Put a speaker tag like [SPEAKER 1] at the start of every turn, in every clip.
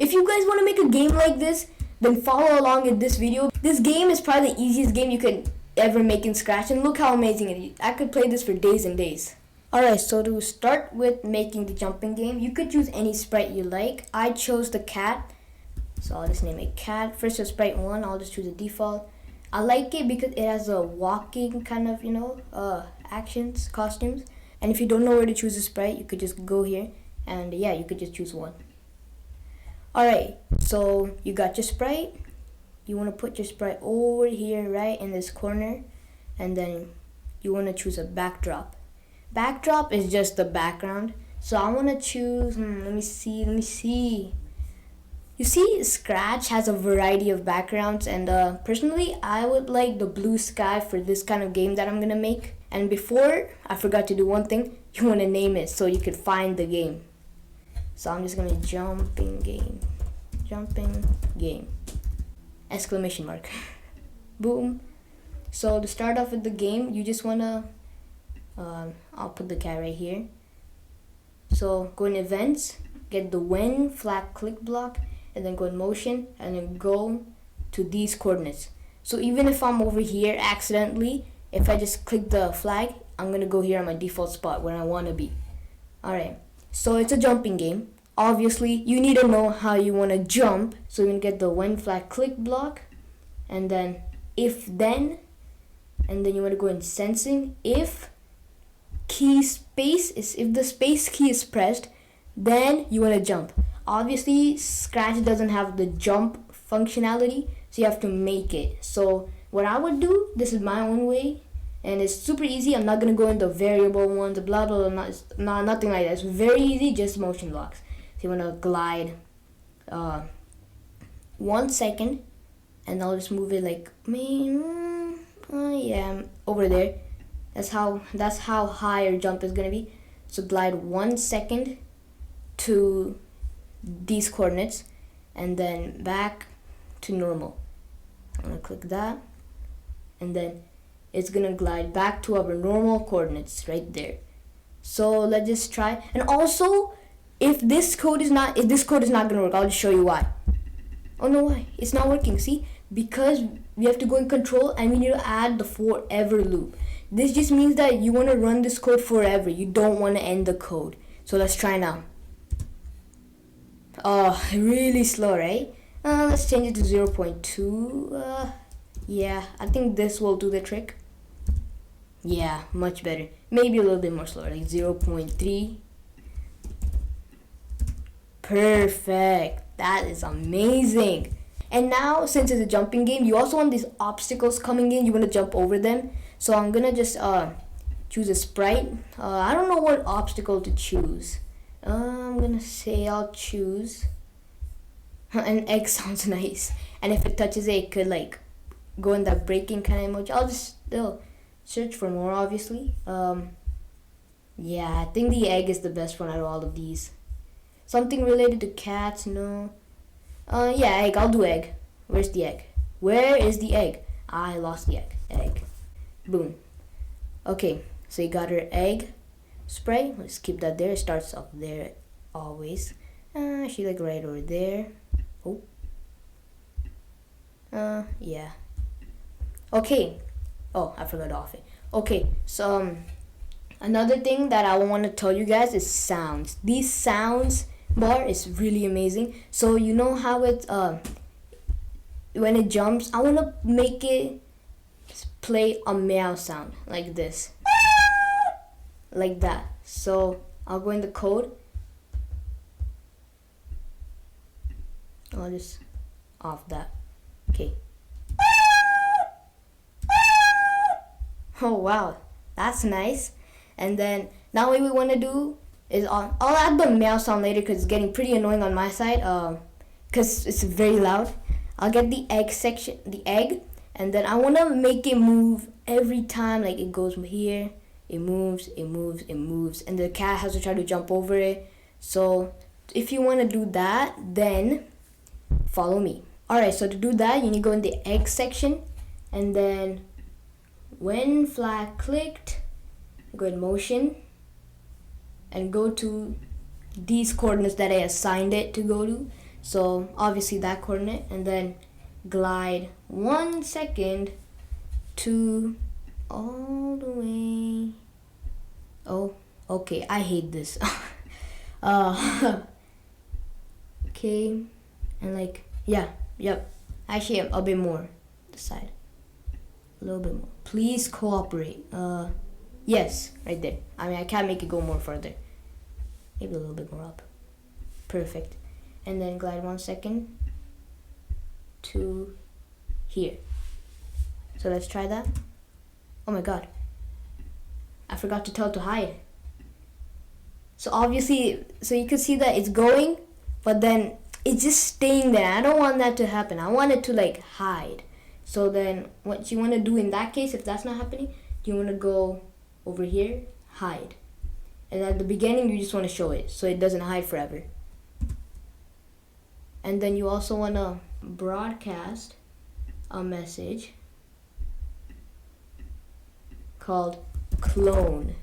[SPEAKER 1] If you guys want to make a game like this, then follow along in this video. This game is probably the easiest game you can ever make in Scratch, and look how amazing it is. I could play this for days and days. Alright, so to start with making the jumping game, you could choose any sprite you like. I chose the cat, so I'll just name it cat. First, for sprite 1, I'll just choose a default. I like it because it has a walking kind of, actions, costumes. And if you don't know where to choose a sprite, you could just go here, and yeah, you could just choose one. Alright, so you got your sprite. You want to put your sprite over here, right in this corner, and then you want to choose a backdrop. Backdrop is just the background, so I want to choose, let me see. You see, Scratch has a variety of backgrounds, and personally, I would like the blue sky for this kind of game that I'm going to make. And before, I forgot to do one thing. You want to name it so you could find the game. So I'm just going to jumping game, exclamation mark. Boom. So to start off with the game, you just want to, I'll put the cat right here. So go in events, get the when flag click block, and then go in motion, and then go to these coordinates. So even if I'm over here accidentally, if I just click the flag, I'm gonna go here on my default spot where I want to be. Alright, so it's a jumping game. Obviously, you need to know how you want to jump. So you're gonna get the when flag click block, and then if then, and then you want to go in sensing. If key space is, if the space key is pressed, then you want to jump. Obviously, Scratch doesn't have the jump functionality, so you have to make it. So what I would do, this is my own way, and it's super easy. I'm not gonna go into variable ones, blah blah blah, nothing like that. It's very easy, just motion blocks. So you wanna glide 1 second, and I'll just move it like yeah, over there. That's how high your jump is gonna be. So glide 1 second to these coordinates, and then back to normal. I'm gonna click that, and then it's gonna glide back to our normal coordinates right there. So let's just try. And also, if this code is not gonna work, I'll just show you why. Oh no, why? It's not working. See? Because we have to go in control, and we need to add the forever loop. This just means that you want to run this code forever. You don't want to end the code. So let's try now. Oh, really slow, right? Let's change it to 0.2. Yeah, I think this will do the trick. Yeah, much better. Maybe a little bit more slower, like 0.3. Perfect. That is amazing. And now, since it's a jumping game, you also want these obstacles coming in. You want to jump over them. So I'm gonna just choose a sprite. I don't know what obstacle to choose. I'm gonna say I'll choose an egg. Sounds nice, and if it touches it, it could like go in that breaking kind of emoji. I'll just still search for more, obviously. Yeah, I think the egg is the best one out of all of these. Something related to cats, no. Yeah, egg. I'll do egg. Where's the egg? Where is the egg? I lost the egg. Egg. Boom. Okay, so you got her egg spray. Let's keep that there. It starts up there always. She like right over there. Oh. Yeah. Okay. Oh, I forgot to off it. Okay, so another thing that I want to tell you guys is sounds. These sounds bar is really amazing. So you know how it when it jumps, I want to make it play a meow sound like this. Like that. So I'll go in the code. I'll just off that. Okay. Oh wow, that's nice. And then now what we want to do is I'll add the meow sound later because it's getting pretty annoying on my side. Because it's very loud. I'll get the egg section, the egg, and then I want to make it move every time. Like it goes here. It moves, and the cat has to try to jump over it. So if you want to do that, then follow me. Alright, so to do that, you need to go in the egg section, and then when flag clicked, go in motion, and go to these coordinates that I assigned it to go to. So obviously that coordinate, and then glide 1 second to all the way. Oh, okay, I hate this. Okay, and like, yeah, yep. Actually, a bit more this side. A little bit more. Please cooperate. Yes, right there. I mean, I can't make it go more further. Maybe a little bit more up. Perfect. And then glide 1 second to here. So let's try that. Oh my god. I forgot to tell it to hide. So obviously, so you can see that it's going, but then it's just staying there. I don't want that to happen. I want it to like hide. So then what you want to do in that case, if that's not happening, you want to go over here, hide. And at the beginning, you just want to show it so it doesn't hide forever. And then you also want to broadcast a message called clone.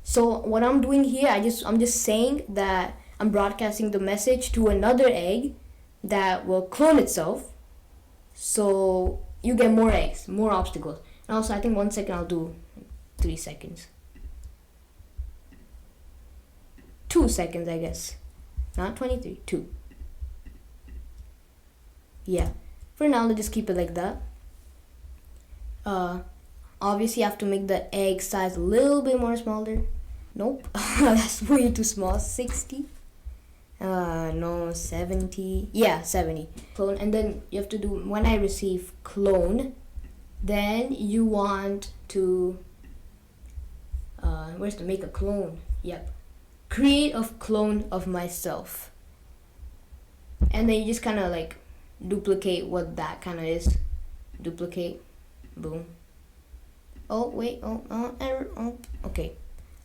[SPEAKER 1] So what I'm doing here, I'm just saying that I'm broadcasting the message to another egg that will clone itself. So you get more eggs, more obstacles. And also I think 1 second I'll do 3 seconds. 2 seconds, I guess. Not 23, 2. Yeah. For now, let's just keep it like that. Obviously, you have to make the egg size a little bit more smaller. Nope, that's way too small. 60. No, 70. Yeah, 70. Clone, and then you have to do, when I receive clone, then you want to, where's to make a clone? Yep. Create a clone of myself. And then you just kind of like duplicate what that kind of is. Duplicate. Boom. Oh, wait. Error. Oh, okay.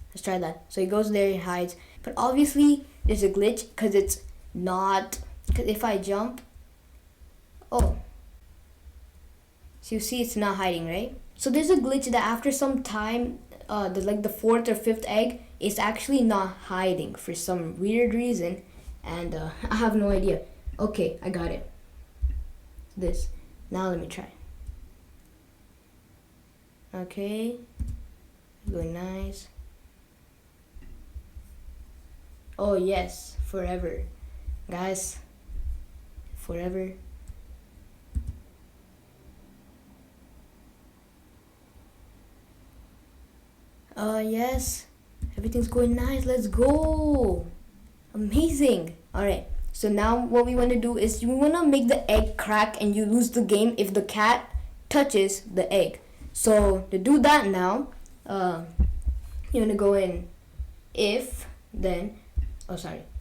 [SPEAKER 1] Let's try that. So he goes there, he hides. But obviously, there's a glitch because it's not. Because if I jump. Oh. So you see it's not hiding, right? So there's a glitch that after some time, the 4th or 5th egg is actually not hiding for some weird reason. And I have no idea. Okay, I got it. This. Now let me try. Okay. Going nice. Oh yes, forever. Guys. Forever. Yes. Everything's going nice. Let's go. Amazing. Alright. So now what we want to do is you want to make the egg crack and you lose the game if the cat touches the egg. So to do that now, you want to go in if, then,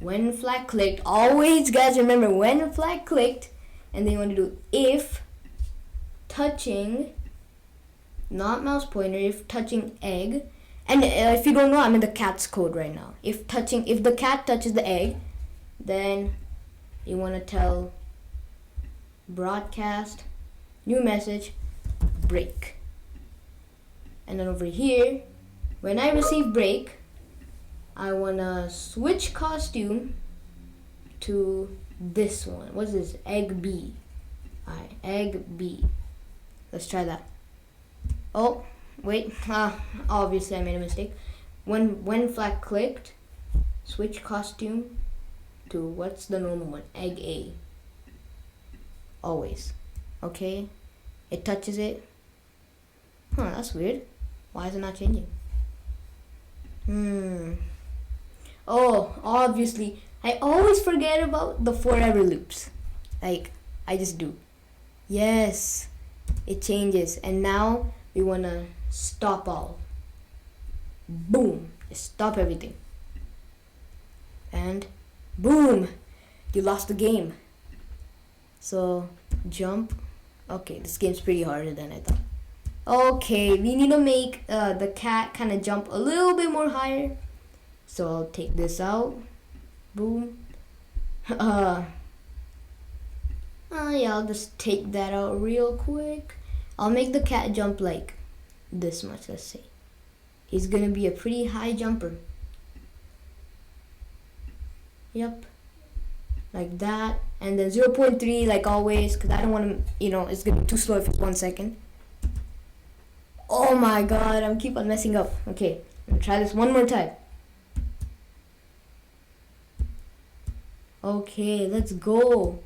[SPEAKER 1] when flag clicked. Always, guys, remember when flag clicked, and then you want to do if touching, not mouse pointer, if touching egg. And if you don't know, I'm in the cat's code right now. If the cat touches the egg, then you want to tell broadcast new message break. And then over here, when I receive break, I want to switch costume to this one. What's this? Egg B. Alright, egg B. Let's try that. Oh, wait. Obviously I made a mistake. When flag clicked, switch costume to what's the normal one? Egg A. Always. Okay. It touches it. Huh, that's weird. Why is it not changing? Oh, obviously. I always forget about the forever loops. Like, I just do. Yes. It changes. And now we want to stop all. Boom. Stop everything. And boom. You lost the game. So, jump. Okay, this game's pretty harder than I thought. Okay, we need to make the cat kind of jump a little bit more higher. So I'll take this out. Boom. Yeah, I'll just take that out real quick. I'll make the cat jump like this much, let's say. He's gonna be a pretty high jumper. Yep. like that, and then 0.3 like always, because I don't want to, it's gonna be too slow if it's 1 second. Oh my god, I'm keep on messing up. Okay, I'm gonna try this one more time. Okay, let's go.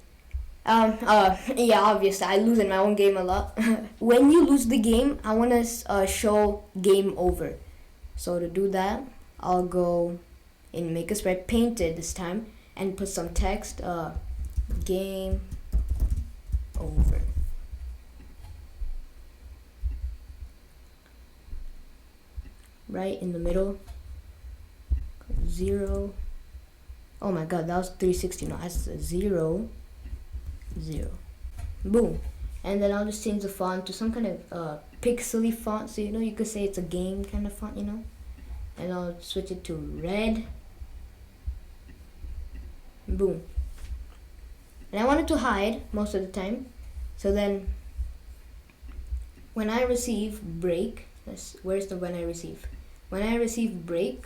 [SPEAKER 1] Yeah, obviously I lose in my own game a lot. When you lose the game, I want to show game over. So to do that, I'll go and make a spread painted this time and put some text, game over. Right in the middle, 0. Oh my god, that was 360. No, that's 0, 0. Boom. And then I'll just change the font to some kind of pixely font, so you could say it's a game kind of font, and I'll switch it to red. Boom. And I want it to hide most of the time, so then when I receive break, where's the when I receive? When I receive break,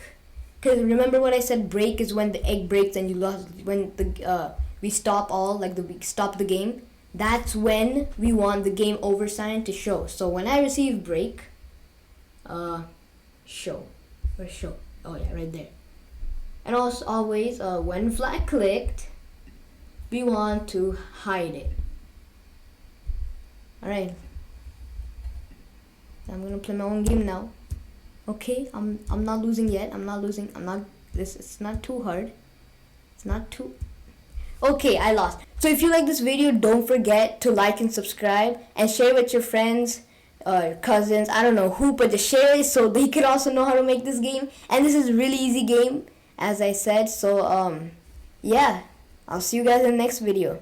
[SPEAKER 1] because remember what I said, break is when the egg breaks and you lost, when the we stop we stop the game. That's when we want the game over sign to show. So when I receive break, show. Where's show? Oh yeah, right there. And also always, when flag clicked, we want to hide it. Alright. I'm gonna play my own game now. Okay, I'm not losing yet. It's not too hard. It's not too... Okay, I lost. So if you like this video, don't forget to like and subscribe and share with your friends, cousins, I don't know who, but just share it so they can also know how to make this game. And this is a really easy game, as I said. So yeah, I'll see you guys in the next video.